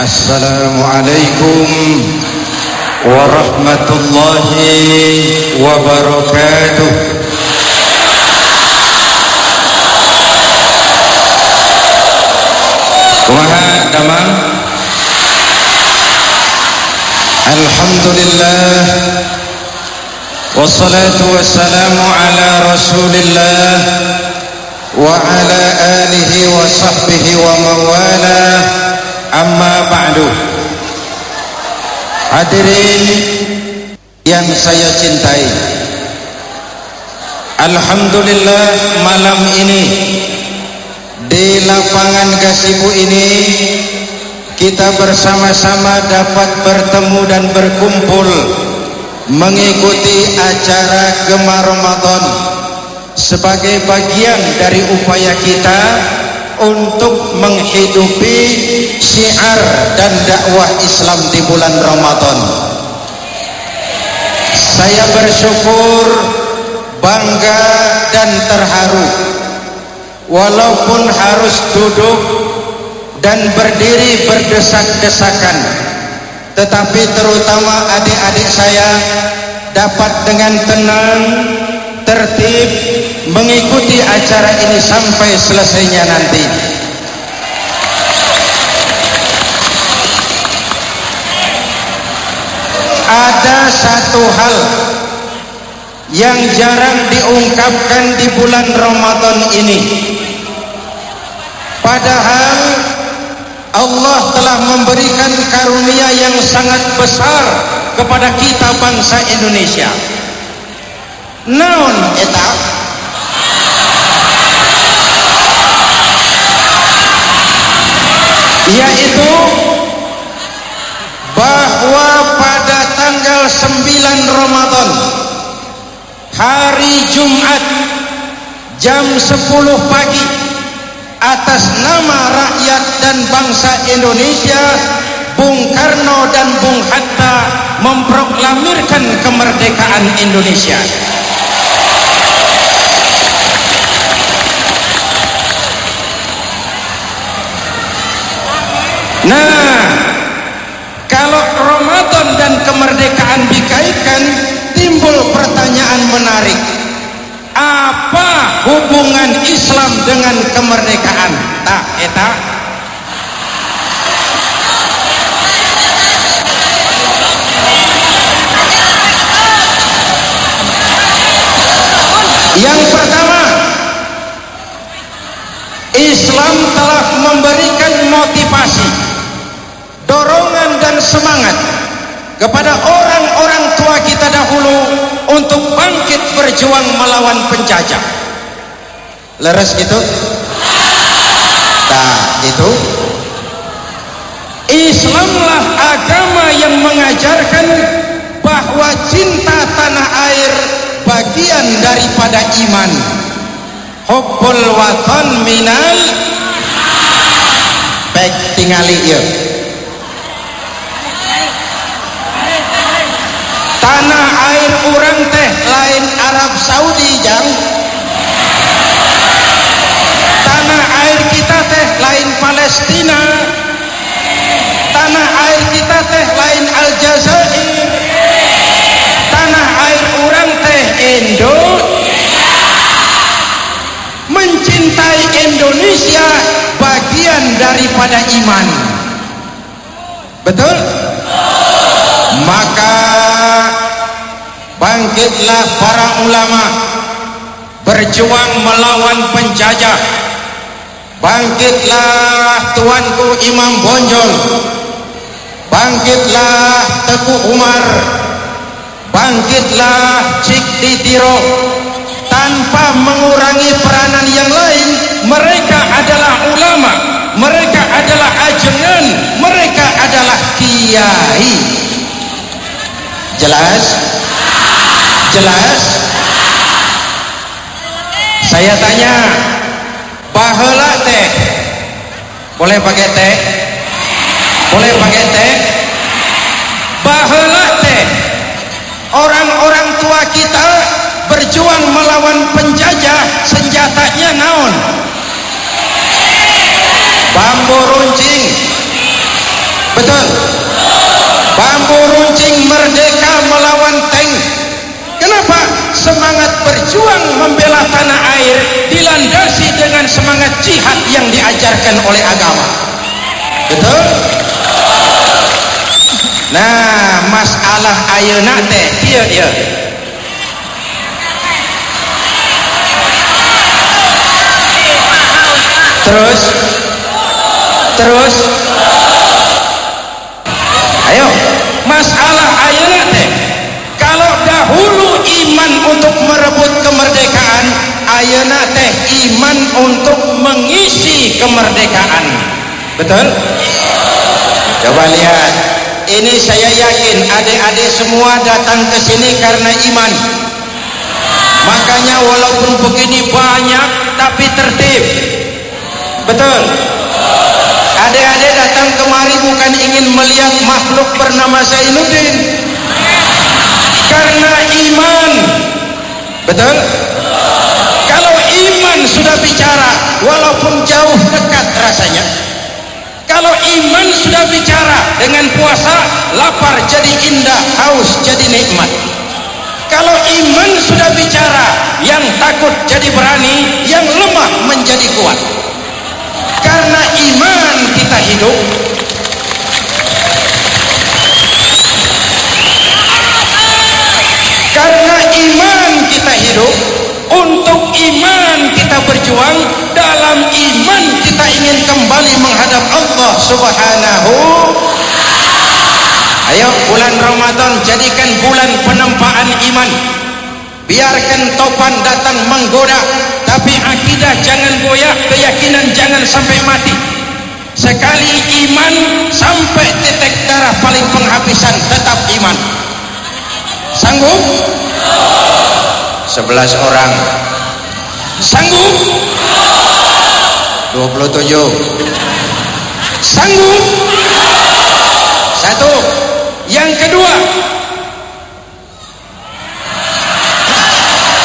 Assalamualaikum warahmatullahi wabarakatuh. Kumaha damang? Alhamdulillah, wassalatu wassalamu ala rasulillah wa ala alihi wa sahbihi wa mawala. Amma ba'du. Hadirin yang saya cintai, alhamdulillah malam ini di lapangan gazebo ini kita bersama-sama dapat bertemu dan berkumpul mengikuti acara Gema Ramadan sebagai bagian dari upaya kita untuk menghidupi syiar dan dakwah Islam di bulan Ramadan. Saya bersyukur, bangga dan terharu walaupun harus duduk dan berdiri berdesak-desakan, tetapi terutama adik-adik saya dapat dengan tenang, tertib mengikuti acara ini sampai selesainya nanti. Ada satu hal yang jarang diungkapkan di bulan Ramadan ini, padahal Allah telah memberikan karunia yang sangat besar kepada kita bangsa Indonesia. Naon eta? Yaitu bahwa pada tanggal 9 Ramadan, hari Jumat, jam 10 pagi, atas nama rakyat dan bangsa Indonesia, Bung Karno dan Bung Hatta memproklamirkan kemerdekaan Indonesia. Nah, kalau Ramadan dan kemerdekaan dikaitkan, timbul pertanyaan menarik. Apa hubungan Islam dengan kemerdekaan? Tah eta. Yang pertama, Islam telah memberikan motivasi, dorongan dan semangat kepada orang-orang tua kita dahulu untuk bangkit berjuang melawan penjajah. Leres gitu? Nah, itu Islamlah agama yang mengajarkan bahwa cinta tanah air bagian daripada iman. Hubbul watan minal, baik tingali ya. Tanah air urang teh lain Arab Saudi jang. Tanah air kita teh lain Palestina. Tanah air kita teh lain Aljazair. Tanah air urang teh Indo. Mencintai Indonesia bagian daripada iman. Betul? Maka bangkitlah para ulama berjuang melawan penjajah. Bangkitlah tuanku Imam Bonjol, bangkitlah Teguh Umar, bangkitlah Cik Ditiro. Tanpa mengurangi peranan yang lain, mereka adalah ulama, mereka adalah ajengan, mereka adalah kiai. Jelas? Jelas? Saya tanya, baheula teh boleh pakai teh? Boleh pakai teh? Baheula teh orang-orang tua kita berjuang melawan penjajah, senjatanya naon? Bambu runcing. betul? Bambu runcing merdeka melawan tank. Kenapa? Semangat berjuang membela tanah air dilandasi dengan semangat jihad yang diajarkan oleh agama, betul? Nah, masalah ayeuna teh kieu ieu. Terus ayo, masalah ayeuna teh, kalau dahulu iman untuk merebut kemerdekaan, ayeuna teh iman untuk mengisi kemerdekaan, betul? Coba lihat, ini saya yakin adik-adik semua datang ke sini karena iman. Makanya walaupun begini banyak tapi tertib, betul? Adik-adik datang kemari bukan ingin melihat makhluk bernama Zainuddin, karena iman, betul? Kalau iman sudah bicara, walaupun jauh dekat rasanya. Kalau iman sudah bicara, dengan puasa lapar jadi indah, haus jadi nikmat. Kalau iman sudah bicara, yang takut jadi berani, yang lemah menjadi kuat. Karena iman kita hidup. Karena iman kita hidup, untuk iman kita berjuang, dalam iman kita ingin kembali menghadap Allah Subhanahu. Ayo, bulan Ramadan jadikan bulan penempaan iman. Biarkan topan datang menggoda, tapi akidah jangan goyah, keyakinan jangan sampai mati. Sekali iman sampai titik darah paling penghabisan, tetap iman. Sanggup? 11 orang. Sanggup? 27. Sanggup? 1. Yang kedua,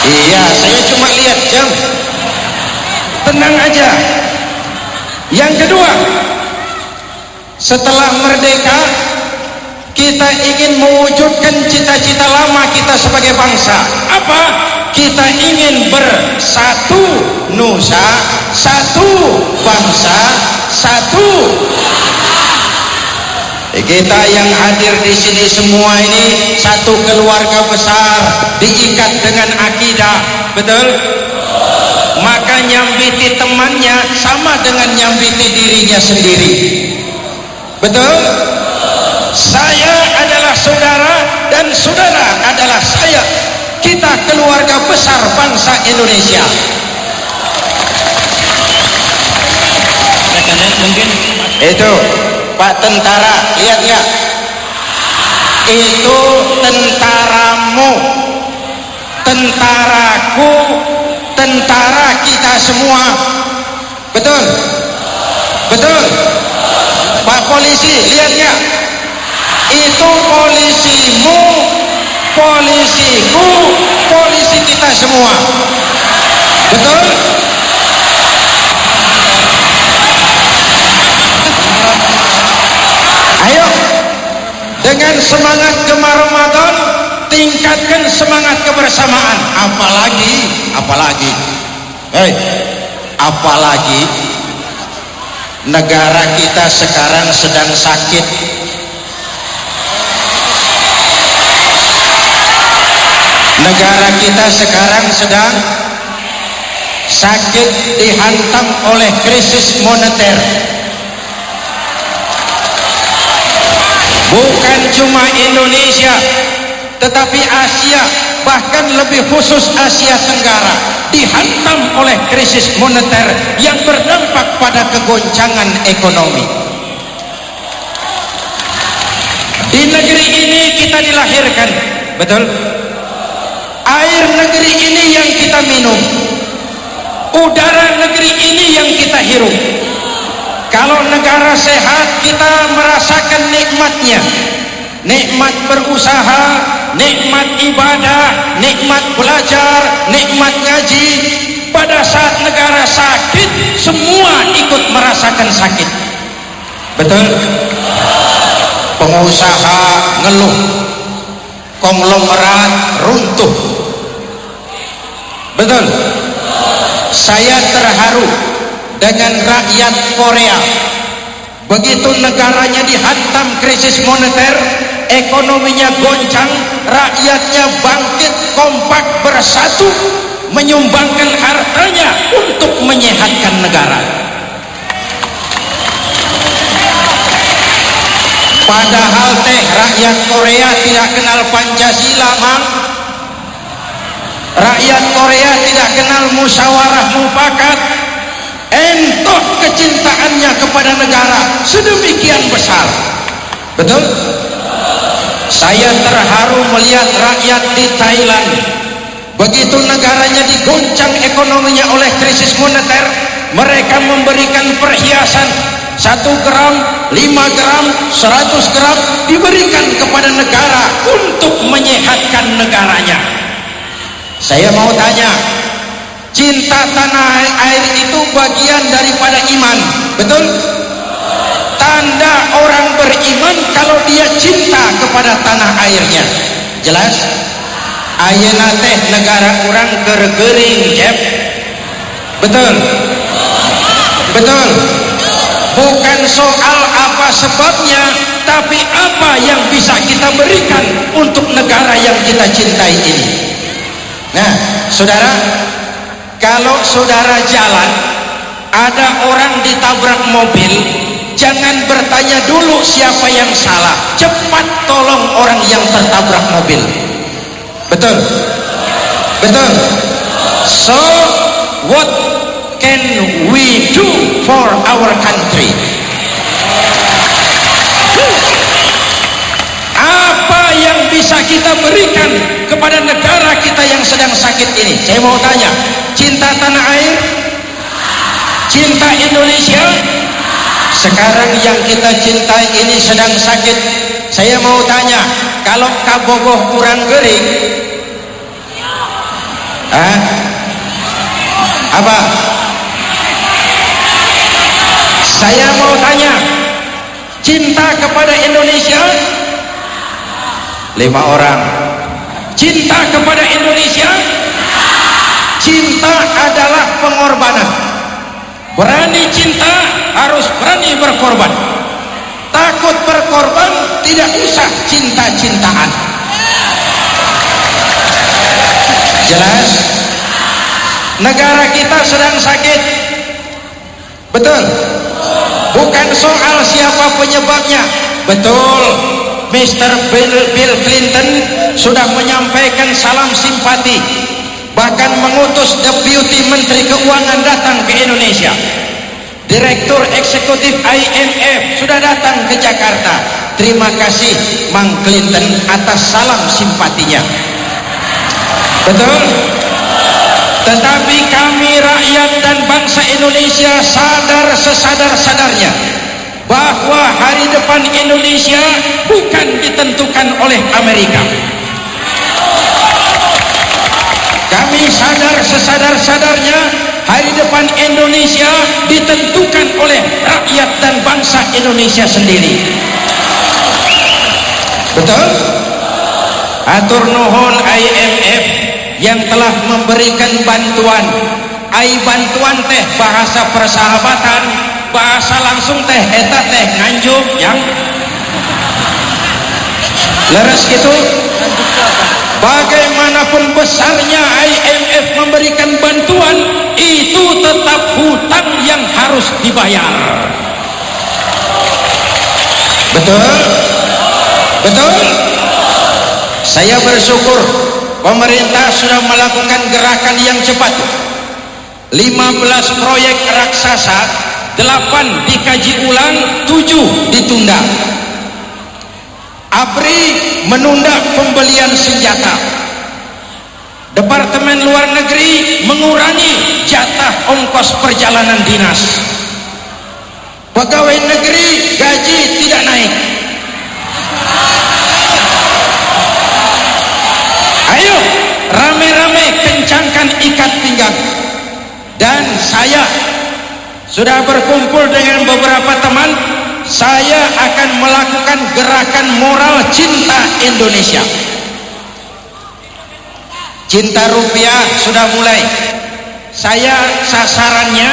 iya, saya cuma lihat jam. Tenang aja. Yang kedua, setelah merdeka, kita ingin mewujudkan cita-cita lama kita sebagai bangsa. Apa? Kita ingin bersatu nusa, satu bangsa, satu. Kita yang hadir di sini semua ini satu keluarga besar, diikat dengan akidah, betul? Maka nyambiti temannya sama dengan nyambiti dirinya sendiri, betul? Saya adalah saudara dan saudara adalah saya. Kita keluarga besar bangsa Indonesia. Mungkin itu Pak tentara, lihat nggak? Itu tentaramu, tentaraku, tentara kita semua, betul? Betul? Pak polisi, lihat nggak? Itu polisimu, polisiku, polisi kita semua, betul? Ayo, dengan semangat gemar Ramadan, tingkatkan semangat kebersamaan. Apalagi, apalagi negara kita sekarang sedang sakit. Negara kita sekarang sedang sakit, dihantam oleh krisis moneter. Bukan cuma Indonesia, tetapi Asia, bahkan lebih khusus Asia Tenggara, dihantam oleh krisis moneter yang berdampak pada kegoncangan ekonomi. Di negeri ini kita dilahirkan, betul? Air negeri ini yang kita minum, udara negeri ini yang kita hirup. Kalau negara sehat, kita merasakan nikmatnya, nikmat berusaha, nikmat ibadah, nikmat belajar, nikmat ngaji. Pada saat negara sakit, semua ikut merasakan sakit, betul? pengusaha ngeluh, konglomerat runtuh. Betul? Saya terharu dengan rakyat Korea. Begitu negaranya dihantam krisis moneter, ekonominya goncang, rakyatnya bangkit kompak bersatu menyumbangkan hartanya untuk menyehatkan negara. Padahal teh rakyat Korea tidak kenal Pancasila, Mang. Rakyat Korea tidak kenal musyawarah mufakat. Entoh kecintaannya kepada negara sedemikian besar. Betul? Saya terharu melihat rakyat di Thailand. Begitu negaranya digoncang ekonominya oleh krisis moneter, mereka memberikan perhiasan 1 gram, 5 gram, 100 gram diberikan kepada negara untuk menyehatkan negaranya. Saya mau tanya, cinta tanah air itu bagian daripada iman, betul? Tanda orang beriman kalau dia cinta kepada tanah airnya. Jelas? Ayeuna teh negara orang gergering, Jeb. Betul? Betul? Bukan soal apa sebabnya, tapi apa yang bisa kita berikan untuk negara yang kita cintai ini. Nah, saudara, kalau saudara jalan, ada orang ditabrak mobil, jangan bertanya dulu siapa yang salah, cepat tolong orang yang tertabrak mobil. Betul? Betul? So, what can we do for our country? Apa yang bisa kita berikan kepada negara kita yang sedang sakit ini? Saya mau tanya, cinta tanah air? Cinta Indonesia? Sekarang yang kita cintai ini sedang sakit. Saya mau tanya, kalau kabogoh kurang gering, apa? Saya mau tanya, cinta kepada Indonesia? 5 orang. Cinta kepada Indonesia? Cinta adalah pengorbanan. Berani cinta harus berani berkorban. Takut berkorban tidak usah cinta-cintaan. Jelas? Negara kita sedang sakit. Betul? Bukan soal siapa penyebabnya. Betul, Mr. Bill Clinton sudah menyampaikan salam simpati, bahkan mengutus Deputi Menteri Keuangan datang ke Indonesia. Direktur Eksekutif IMF sudah datang ke Jakarta. Terima kasih Mang Clinton atas salam simpatinya. Betul? Tetapi kami rakyat dan bangsa Indonesia sadar sesadar-sadarnya bahwa hari depan Indonesia bukan ditentukan oleh Amerika. Kami sadar sesadar-sadarnya hari depan Indonesia ditentukan oleh rakyat dan bangsa Indonesia sendiri. Betul? Atur nuhun IMF yang telah memberikan bantuan. Bantuan teh bahasa persahabatan, bahasa langsung teh eta teh nganjuk yang leres gitu. Bagaimanapun besarnya IMF memberikan bantuan, itu tetap hutang yang harus dibayar. Betul? Betul? Saya bersyukur pemerintah sudah melakukan gerakan yang cepat. 15 proyek raksasa, 8 dikaji ulang, 7 ditunda. ABRI menunda pembelian senjata. Departemen Luar Negeri mengurangi jatah ongkos perjalanan dinas. Pegawai negeri gaji tidak naik. Ayo rame-rame kencangkan ikat pinggang. Dan saya sudah berkumpul dengan beberapa teman saya akan melakukan gerakan moral cinta Indonesia. Cinta rupiah sudah mulai. Saya sasarannya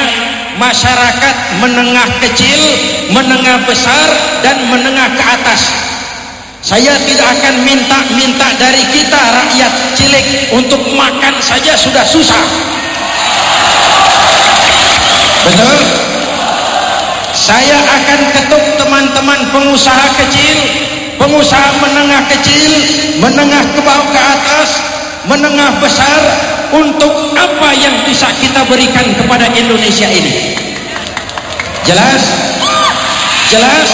masyarakat menengah kecil, menengah besar, dan menengah ke atas. Saya tidak akan minta dari kita rakyat cilik untuk makan saja sudah susah. Betul? Saya akan ketuk teman-teman pengusaha kecil, pengusaha menengah kecil, menengah ke bawah ke atas, menengah besar, untuk apa yang bisa kita berikan kepada Indonesia ini. Jelas? Jelas?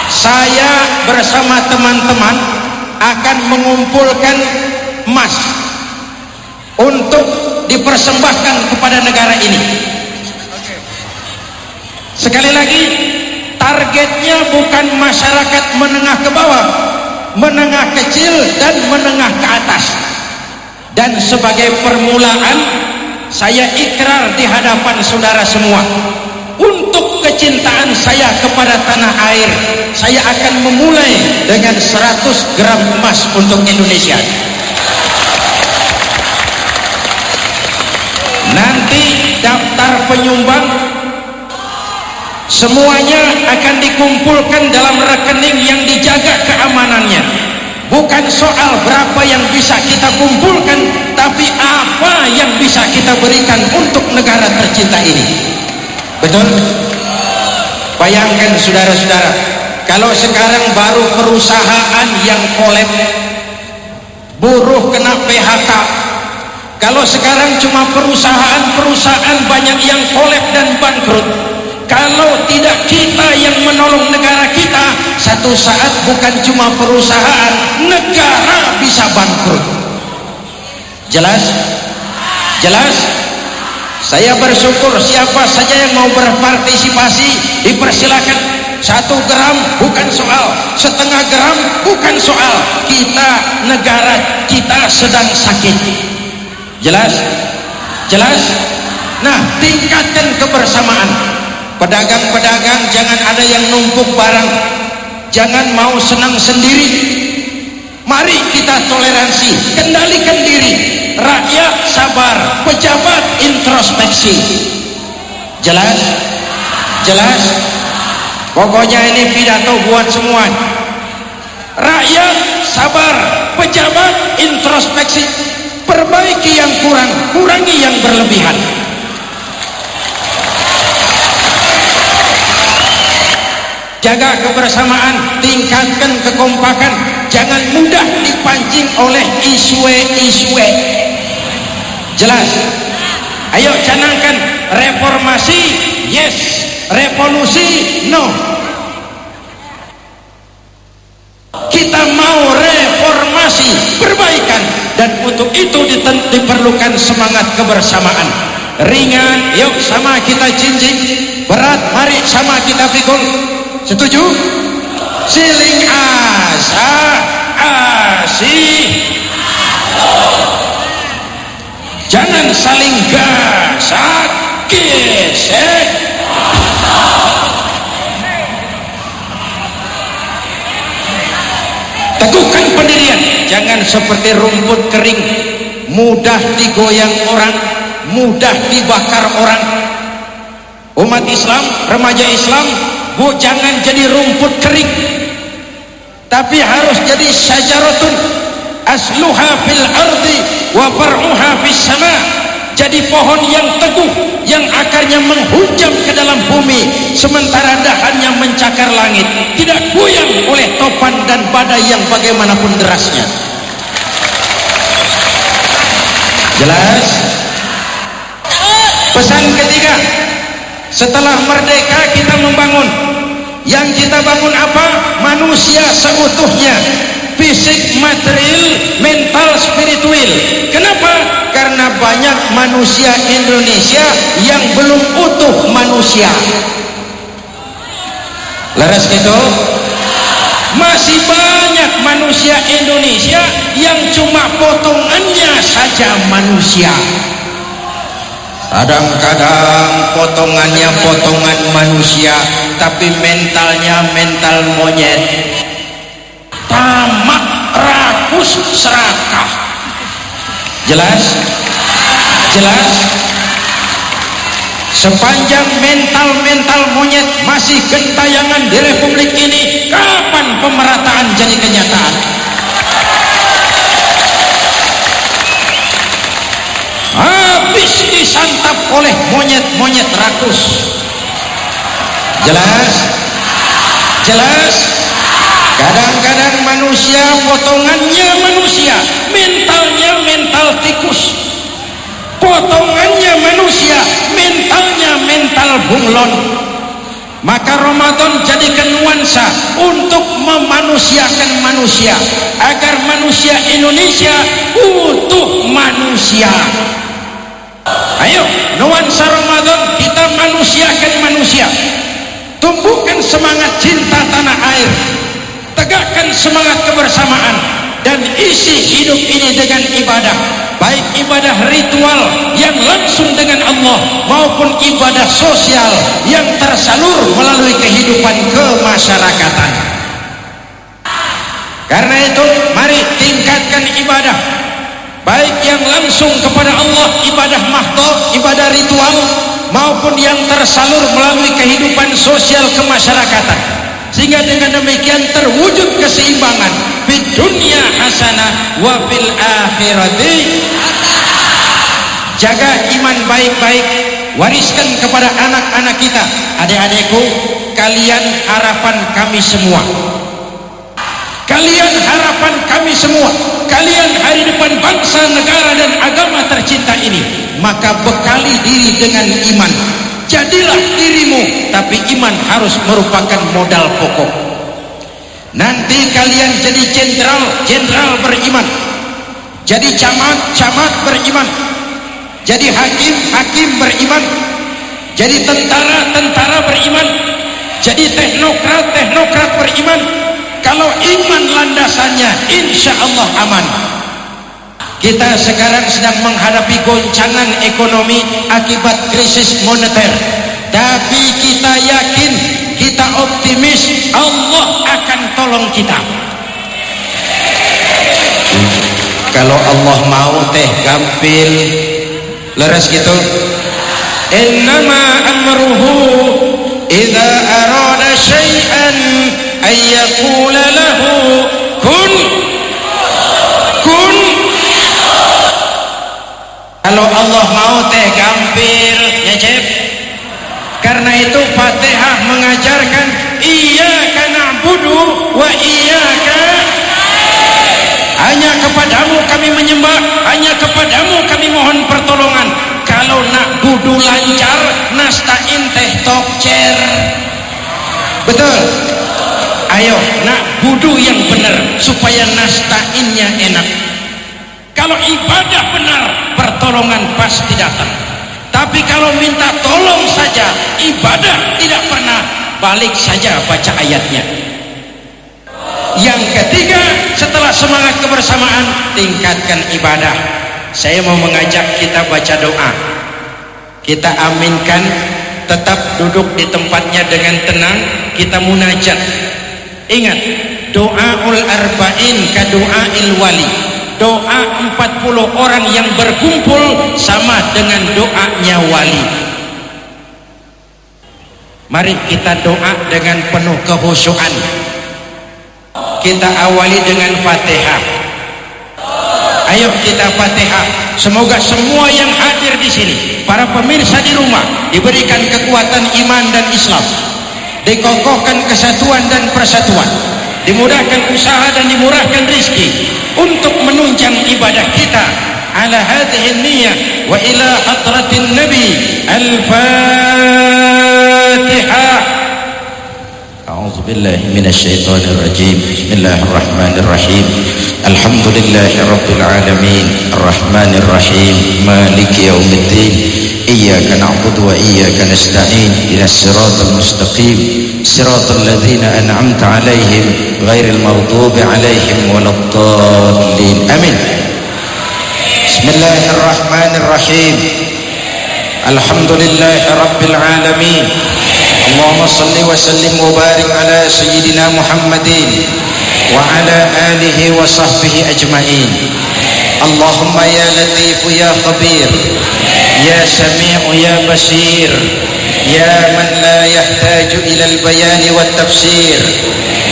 Saya bersama teman-teman akan mengumpulkan emas untuk dipersembahkan kepada negara ini. Sekali lagi, targetnya bukan masyarakat menengah ke bawah, menengah kecil dan menengah ke atas. Dan sebagai permulaan, saya ikrar di hadapan saudara semua, untuk kecintaan saya kepada tanah air, saya akan memulai dengan 100 gram emas untuk Indonesia. Nanti daftar penyumbang semuanya akan dikumpulkan dalam rekening yang dijaga keamanannya. Bukan soal berapa yang bisa kita kumpulkan, tapi apa yang bisa kita berikan untuk negara tercinta ini. Betul? Bayangkan saudara-saudara, kalau sekarang baru perusahaan yang kolab, buruh kena PHK. Kalau sekarang cuma perusahaan banyak yang kolab dan bangkrut. Kalau tidak kita yang menolong negara kita, satu saat bukan cuma perusahaan, negara bisa bangkrut. Jelas? Jelas? Saya bersyukur siapa saja yang mau berpartisipasi dipersilakan. 1 gram bukan soal, setengah gram bukan soal. Kita, negara kita sedang sakit. Jelas? Jelas? Nah, tingkatkan kebersamaan. Pedagang-pedagang jangan ada yang numpuk barang, jangan mau senang sendiri. Mari kita toleransi, kendalikan diri. Rakyat sabar, pejabat introspeksi. Jelas? Jelas? Pokoknya ini pidato buat semua. Rakyat sabar, pejabat introspeksi. Perbaiki yang kurang, kurangi yang berlebihan. Jaga kebersamaan, tingkatkan kekompakan, jangan mudah dipancing oleh isu-isu. Jelas? Ayo canangkan, reformasi yes, revolusi no. Kita mau reformasi, perbaikan, dan untuk itu diperlukan semangat kebersamaan. Ringan, yuk sama kita jinjing. Berat, mari sama kita pikul. Setuju? Siling asa asih, jangan saling gasak gesek. Teguhkan pendirian, jangan seperti rumput kering, mudah digoyang orang, mudah dibakar orang. Umat Islam, remaja Islam, jangan jadi rumput kering, tapi harus jadi syajaratun asluha fil ardi wa far'uha fis sama. Jadi pohon yang teguh, yang akarnya menghujam ke dalam bumi, sementara dahannya mencakar langit, tidak goyang oleh topan dan badai yang bagaimanapun derasnya. Jelas? Pesan ketiga, setelah merdeka kita membangun. Yang kita bangun apa? Manusia seutuhnya, fisik, material, mental, spiritual. Kenapa? Karena banyak manusia Indonesia yang belum utuh manusia. Laras gitu? Masih banyak manusia Indonesia yang cuma potongannya saja manusia. Kadang-kadang potongannya potongan manusia, tapi mentalnya mental monyet. Tamak, rakus, serakah. Jelas? Jelas? Sepanjang mental-mental monyet masih gentayangan di Republik ini, kapan pemerataan jadi kenyataan? Habis disantap oleh monyet-monyet rakus. Jelas? Jelas? Kadang-kadang manusia potongannya manusia, mentalnya mental tikus. Potongannya manusia, mentalnya mental bunglon. Maka Ramadan jadikan nuansa untuk memanusiakan manusia, agar manusia Indonesia utuh manusia. Ayo, nuansa Ramadan kita manusiakan manusia. Tumbuhkan semangat cinta tanah air, tegakkan semangat kebersamaan, dan isi hidup ini dengan ibadah, baik ibadah ritual yang langsung dengan Allah maupun ibadah sosial yang tersalur melalui kehidupan kemasyarakatan. Karena itu mari tingkatkan ibadah, baik yang langsung kepada Allah, ibadah mahdoh, ibadah ritual, maupun yang tersalur melalui kehidupan sosial kemasyarakatan, sehingga dengan demikian terwujud keseimbangan di dunia hasanah wa fil akhirati. Jaga iman baik-baik, wariskan kepada anak-anak kita. Adik-adikku, kalian harapan kami semua, kalian harapan kami semua, kalian hari depan bangsa, negara dan agama tercinta ini. Maka bekali diri dengan iman. Jadilah dirimu, tapi iman harus merupakan modal pokok. Nanti kalian jadi jenderal beriman, jadi camat beriman, jadi hakim beriman, jadi tentara beriman, jadi teknokrat beriman. Kalau iman landasannya, insya Allah aman. Kita sekarang sedang menghadapi goncangan ekonomi akibat krisis moneter, tapi kita yakin, kita optimis Allah akan tolong kita. Kalau Allah mau teh gampil, leres gitu. Innama amruhu idza arada syai'an ayyaqula lahu kun. Kalau Allah mau teh gampil, ya Cep. Karena itu Fatihah mengajarkan iyyaka na'budu wa iyyaka, hanya kepadamu kami menyembah, hanya kepadamu kami mohon pertolongan. Kalau nak budu lancar, nasta'in teh tokcer. Betul? Ayo nak budu yang benar supaya nasta'innya enak. Kalau ibadah benar, pertolongan pasti datang. Tapi kalau minta tolong saja, ibadah tidak pernah, balik saja baca ayatnya. Yang ketiga, setelah semangat kebersamaan, tingkatkan ibadah. Saya mau mengajak kita baca doa. Kita aminkan, tetap duduk di tempatnya dengan tenang, kita munajat. Ingat, doaul arba'in ka doail wali. Doa 40 orang yang berkumpul sama dengan doanya wali. Mari kita doa dengan penuh kehusyuan. Kita awali dengan Fatihah. Ayo kita Fatihah. Semoga semua yang hadir di sini, para pemirsa di rumah, diberikan kekuatan iman dan Islam, dikokohkan kesatuan dan persatuan, dimudahkan usaha dan dimurahkan rizki untuk menunjang ibadah kita ala hadhihi niyyah wa ila hadratin nabi. Al-Fatihah. A'udzu billahi minasy syaithanir rajim. Bismillahirrahmanirrahim. Alhamdulillahi rabbil alamin, arrahmanir rahim, maliki yaumiddin. Iyyaka na'budu wa iyyaka nasta'in. Ihdinas siratal mustaqim, siratal ladzina an'amta 'alaihim ghairil maghdubi 'alaihim waladdallin. Amin. Bismillahirrahmanirrahim. Alhamdulillah Rabbil Alamin. Allahumma salli wa sallim wa barik ala Sayyidina Muhammadin wa ala alihi wa sahbihi ajma'in. Allahumma ya Latif ya Khabir, ya Sami'u ya Basir, ya man la yahtaju ila al-bayan wa tafsir,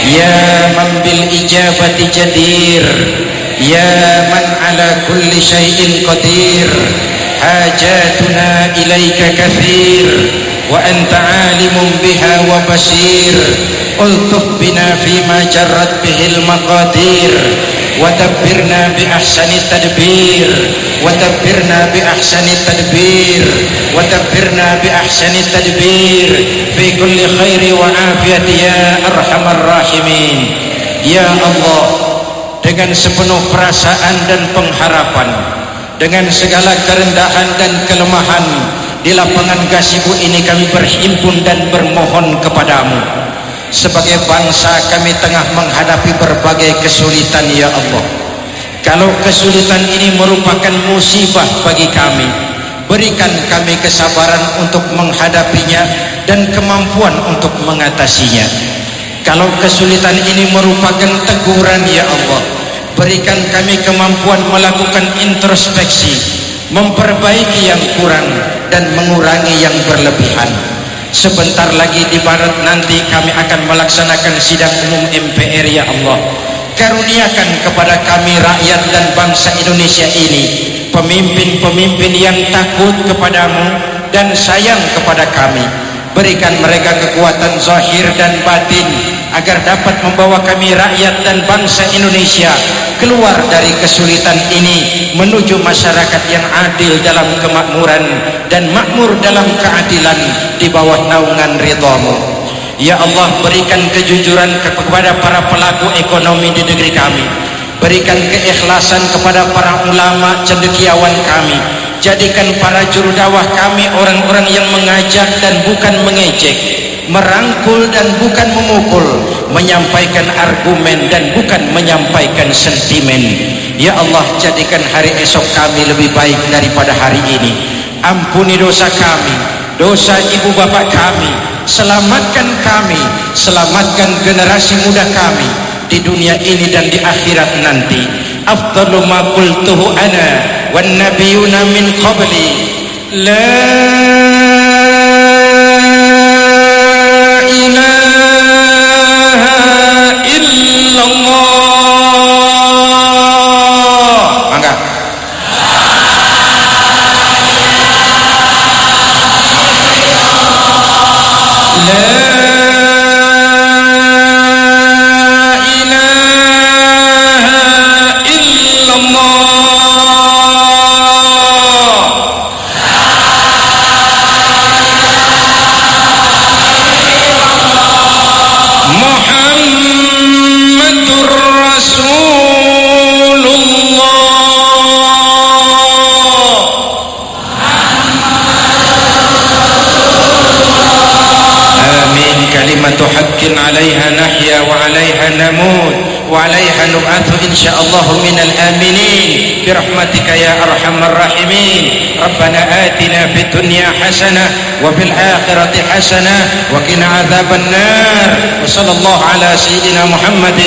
ya man bil ijabati jadir, ya man ala kulli syai'in qadir. Hajatuna ilaika kathir wa anta alimun biha wa basir. Ultuf bina fima jarrat bihil maqadir wa dabbirna bi ahsani tadbir wa dabbirna bi ahsani tadbir wa dabbirna bi ahsani tadbir fi kulli khairi wa afiyati ya arhamar rahimin. Ya Allah, dengan sepenuh perasaan dan pengharapan, dengan segala kerendahan dan kelemahan, di lapangan Gasibu ini kami berhimpun dan bermohon kepadamu. Sebagai bangsa kami tengah menghadapi berbagai kesulitan ya Allah. Kalau kesulitan ini merupakan musibah bagi kami, berikan kami kesabaran untuk menghadapinya dan kemampuan untuk mengatasinya. Kalau kesulitan ini merupakan teguran ya Allah, berikan kami kemampuan melakukan introspeksi, memperbaiki yang kurang dan mengurangi yang berlebihan. Sebentar lagi di barat nanti kami akan melaksanakan sidang umum MPR ya Allah. Karuniakan kepada kami rakyat dan bangsa Indonesia ini pemimpin-pemimpin yang takut kepadamu dan sayang kepada kami. Berikan mereka kekuatan zahir dan batin agar dapat membawa kami rakyat dan bangsa Indonesia keluar dari kesulitan ini menuju masyarakat yang adil dalam kemakmuran dan makmur dalam keadilan di bawah naungan ridhamu. Ya Allah, berikan kejujuran kepada para pelaku ekonomi di negeri kami. Berikan keikhlasan kepada para ulama cendekiawan kami. Jadikan para juru dakwah kami orang-orang yang mengajak dan bukan mengejek, merangkul dan bukan memukul, menyampaikan argumen dan bukan menyampaikan sentimen. Ya Allah, jadikan hari esok kami lebih baik daripada hari ini. Ampuni dosa kami, dosa ibu bapak kami. Selamatkan kami, selamatkan generasi muda kami di dunia ini dan di akhirat nanti. Afdalu ma qultuhu ana wan nabiyuna min qabli, la ilaha illallah. Mangga. عليها نحيا وعليها نموت وعليها نبعث إن شاء الله من الآمنين برحمتك يا أرحم الراحمين. ربنا آتنا في الدنيا حسنة وفي الآخرة حسنة وقنا عذاب النار. وصلى الله على سيدنا محمد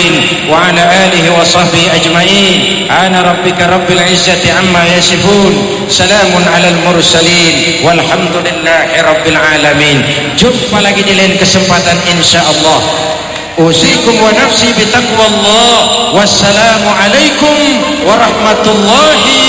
وعلى آله وصحبه أجمعين. أنا ربك رب العزة عما يصفون، سلام على المرسلين والحمد لله رب العالمين. Jumpa lagi di lain kesempatan insyaallah. Usikum wa nafsi bitaqwallah. Wassalamu alaikum warahmatullahi